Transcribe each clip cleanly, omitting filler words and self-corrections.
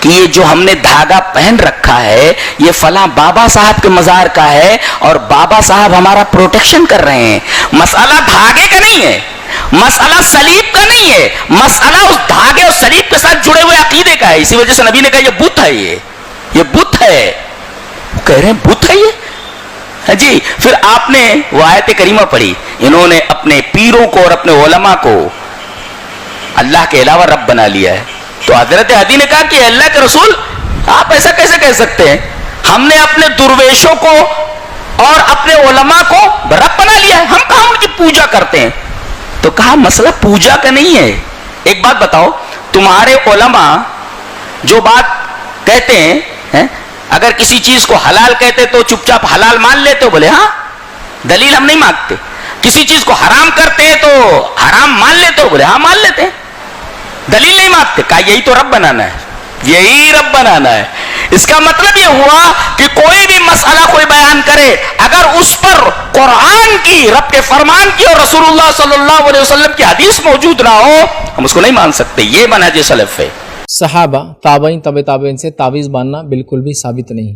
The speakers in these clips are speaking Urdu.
کہ یہ جو ہم نے دھاگا پہن رکھا ہے یہ فلاں بابا صاحب کے مزار کا ہے اور بابا صاحب ہمارا پروٹیکشن کر رہے ہیں. مسئلہ دھاگے کا نہیں ہے, مسئلہ صلیب کا نہیں ہے, مسئلہ اس دھاگے اور صلیب کے ساتھ جڑے ہوئے عقیدے کا ہے. اسی وجہ سے نبی نے کہا یہ بت ہے, یہ بت ہے. کہہ رہے ہیں بت ہے یہ جی. پھر آپ نے وہ آیت کریمہ پڑھی, انہوں نے اپنے پیروں کو اور اپنے علماء کو اللہ کے علاوہ رب بنا لیا ہے. تو حضرت ہدی نے کہا کہ اللہ کے رسول آپ ایسا کیسے کہہ سکتے ہیں, ہم نے اپنے درویشوں کو اور اپنے علماء کو رب بنا لیا ہے, ہم کہاں ان کی پوجا کرتے ہیں. تو کہا مسئلہ پوجا کا نہیں ہے. ایک بات بتاؤ, تمہارے علماء جو بات کہتے ہیں, اگر کسی چیز کو حلال کہتے تو چپ چاپ حلال مان لیتے ہو, بولے ہاں دلیل ہم نہیں مانگتے. کسی چیز کو حرام کرتے ہیں تو حرام مان لیتے ہو, بولے ہاں مان لیتے ہیں, دلیل نہیں مانگتے. کہا یہی تو رب بنانا ہے, یہی رب بنانا ہے. اس کا مطلب یہ ہوا کہ کوئی بھی مسئلہ کوئی بیان کرے, اگر اس پر قرآن کی, رب کے فرمان کی اور رسول اللہ صلی اللہ علیہ وسلم کی حدیث موجود نہ ہو, ہم اس کو نہیں مان سکتے. یہ منہج سلف ہے. صحابہ تابعین طب تابعین سے تعویذ باندھنا بالکل بھی ثابت نہیں.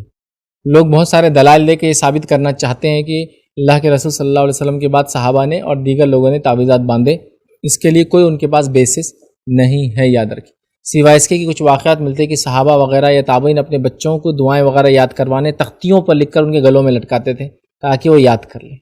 لوگ بہت سارے دلائل لے کے یہ ثابت کرنا چاہتے ہیں کہ اللہ کے رسول صلی اللہ علیہ وسلم کے بعد صحابہ نے اور دیگر لوگوں نے تعویذات باندھے. اس کے لیے کوئی ان کے پاس بیسس نہیں ہے, یاد رکھیں. سوائے اس کے کہ کچھ واقعات ملتے ہیں کہ صحابہ وغیرہ یا تابعین اپنے بچوں کو دعائیں وغیرہ یاد کروانے تختیوں پر لکھ کر ان کے گلوں میں لٹکاتے تھے تاکہ وہ یاد کر لیں.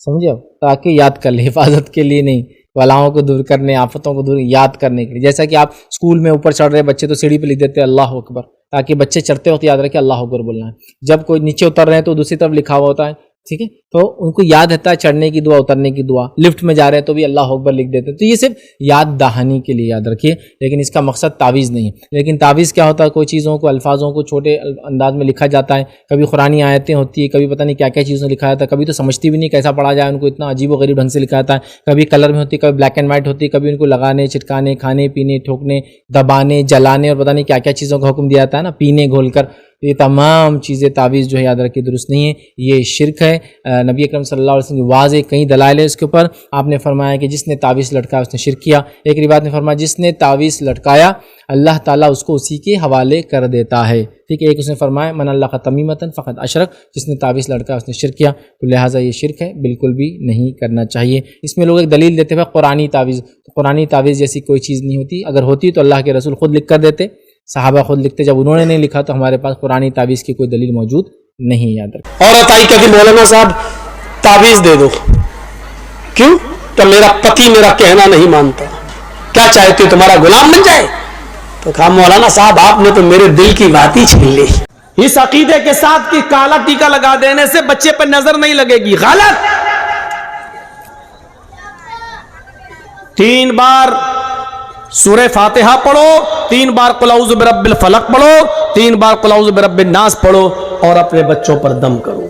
سمجھے آپ, تاکہ یاد کر لیں, حفاظت کے لیے نہیں, بلاؤں کو دور کرنے, آفتوں کو دور یاد کرنے کے لیے. جیسا کہ آپ اسکول میں اوپر چڑھ رہے بچے تو سیڑھی پہ لکھ دیتے ہیں اللہ اکبر, تاکہ بچے چڑھتے وقت یاد رکھے اللہ اکبر بولنا ہے. جب کوئی نیچے اتر رہے ہیں تو دوسری طرف لکھا ہوا ہوتا ہے, ٹھیک ہے, تو ان کو یاد رہتا ہے چڑھنے کی دعا, اترنے کی دعا. لفٹ میں جا رہے ہیں تو بھی اللہ اکبر لکھ دیتے ہیں. تو یہ صرف یاد دہانی کے لیے یاد رکھیے, لیکن اس کا مقصد تعویذ نہیں. لیکن تعویذ کیا ہوتا ہے, کوئی چیزوں کو, الفاظوں کو چھوٹے انداز میں لکھا جاتا ہے. کبھی قرآنی آیتیں ہوتی ہے, کبھی پتہ نہیں کیا کیا چیزوں لکھا جاتا ہے, کبھی تو سمجھتی بھی نہیں کیسا پڑھا جائے, ان کو اتنا عجیب و غریب ڈھنگ سے لکھا جاتا ہے. کبھی کلر میں ہوتی ہے, کبھی بلیک اینڈ وائٹ ہوتی ہے, کبھی ان کو لگانے, چٹکانے, کھانے پینے, ٹھوکنے, دبانے, جلانے اور پتہ نہیں کیا کیا چیزوں کا حکم دیا جاتا ہے نا, پینے گھول کر. یہ تمام چیزیں تعویذ جو ہے یاد رکھے درست نہیں ہے, یہ شرک ہے. نبی اکرم صلی اللہ علیہ وسلم کی واضح کئی دلائل ہے اس کے اوپر. آپ نے فرمایا کہ جس نے تعویذ لٹکایا اس نے شرک کیا. ایک روایت میں فرمایا جس نے تعویذ لٹکایا اللہ تعالیٰ اس کو اسی کے حوالے کر دیتا ہے, ٹھیک ہے. ایک اس نے فرمایا من اللہ تمیمۃ فقط اشرک, جس نے تعویذ لٹکایا اس نے شرک کیا. تو لہٰذا یہ شرک ہے, بالکل بھی نہیں کرنا چاہیے. اس میں لوگ ایک دلیل دیتے ہوئے قرآنی تعویذ, تو قرآنی تعویذ جیسی کوئی چیز نہیں ہوتی. اگر ہوتی تو اللہ کے رسول خود لکھ کر دیتے, صحابہ خود لکھتے. جب انہوں نے نہیں لکھا تو ہمارے پاس قرآنی تعویذ کی کوئی دلیل موجود نہیں, یاد رکھیں. اور عطائی کہتی مولانا صاحب تعویذ دے دو. کیوں؟ تو میرا پتی میرا کہنا نہیں مانتا, کیا چاہتے تمہارا غلام بن جائے. تو کہا مولانا صاحب آپ نے تو میرے دل کی بات ہی چھین لی. اس عقیدے کے ساتھ کہ کالا ٹیکا لگا دینے سے بچے پر نظر نہیں لگے گی, غلط. 3 بار سورہ فاتحہ پڑھو, 3 بار قل اعوذ برب الفلق پڑھو, 3 بار قل اعوذ برب الناس پڑھو اور اپنے بچوں پر دم کرو.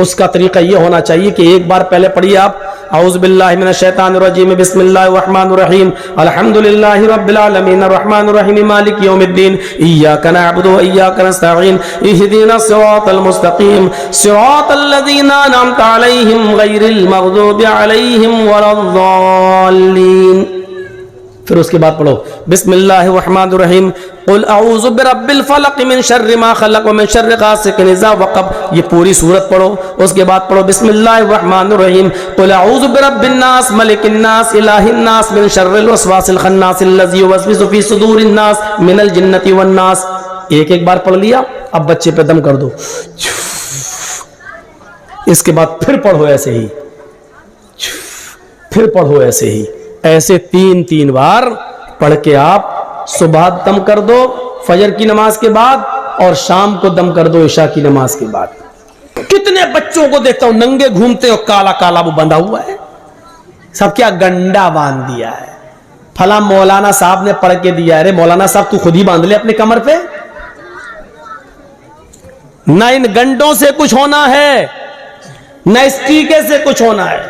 اس کا طریقہ یہ ہونا چاہیے کہ ایک بار پہلے پڑھیے آپ اعوذ باللہ من الشیطان الرجیم بسم اللہ الرحمن الرحیم الحمدللہ رب العالمین الرحمن الرحیم مالک یوم الدین ایاک نعبد و ایاک نستعین اہدنا الصراط المستقیم صراط الذین انعمت علیہم غیر المغضوب علیہم ولا الضالین. پھر اس کے بعد پڑھو بسم اللہ الرحمن الرحیم قل اعوذ برب الفلق من شر ما خلق ومن شر غاسق اذا وقب. یہ پوری سورت پڑھو. اس کے بعد پڑھو بسم اللہ الرحمن الرحیم قل اعوذ برب الناس ملک الناس الہ الناس من شر الوسواس الخناس الذی یوسوس فی صدور الناس من الجنۃ والناس. ایک بار پڑھ لیا, اب بچے پہ دم کر دو. اس کے بعد پھر پڑھو ایسے ہی, پھر پڑھو ایسے ہی, ایسے 3 بار پڑھ کے آپ صبح دم کر دو فجر کی نماز کے بعد, اور شام کو دم کر دو عشاء کی نماز کے بعد. کتنے بچوں کو دیکھتا ہوں ننگے گھومتے ہو, کالا کالا وہ بندھا ہوا ہے, سب کیا گنڈا باندھ دیا ہے. پھلا مولانا صاحب نے پڑھ کے دیا. ارے مولانا صاحب تو خود ہی باندھ لے اپنے کمر پہ. نہ ان گنڈوں سے کچھ ہونا ہے, نہ اس ٹیکے سے کچھ ہونا ہے.